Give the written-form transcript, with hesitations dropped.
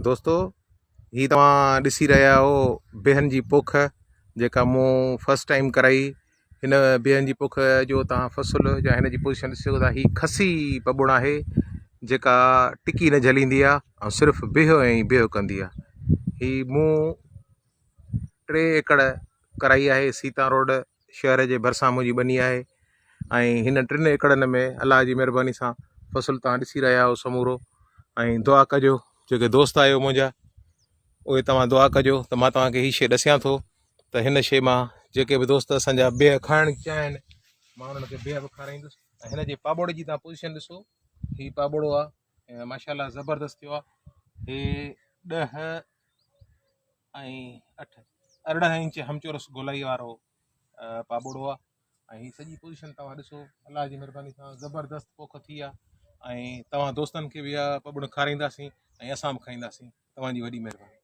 दोस्तों ही तव्हां ॾिसी रहिया हो बिहनि जी पोख जेका मूं फस्ट टाइम कराई। हिन बिहनि जी पोख जो तव्हां फ़सुल या हिन जी पोजीशन ॾिसी सघो था। ही खसी पबुण आहे जेका टिकी न झलींदी आहे ऐं सिर्फ़ु बिह ऐं बिह कंदी आहे। ही मूं 3 एकड़ कराई आहे। सीता रोड शहर जे भरिसां मुंहिंजी बनी आहे ऐं हिन 3 एकड़नि में अलाह जी महिरबानी सां फ़सुल तव्हां ॾिसी रहिया हो समूरो। ऐं दुआ कजो, जेके दोस्त आहियो मुंहिंजा उहे तव्हां दुआ कजो त मां तव्हांखे हीअ शइ ॾसियां थो त हिन शइ मां जेके बि दोस्त असांजा बिह खाइणु चाहिनि मां उन्हनि खे बिह बि खाराईंदुसि। ऐं हिन जे पाबोड़ जी तव्हां पोजीशन ॾिसो, हीउ पाबोड़ो आहे ऐं माशाल्लाह ज़बरदस्त थियो आहे। हे 10 ऐं 8 अरिड़हं इंच हमचोरस गोलाई वारो पाबोड़ो आहे। ऐं हीअ सॼी पोजीशन तव्हां ॾिसो, अलाह जी महिरबानी सां ज़बरदस्त पोख थी आहे। ऐं तव्हां दोस्तनि खे बि इहा पबुड़ खाराईंदासीं ऐं असां बि खाईंदासीं। तव्हांजी वॾी महिरबानी।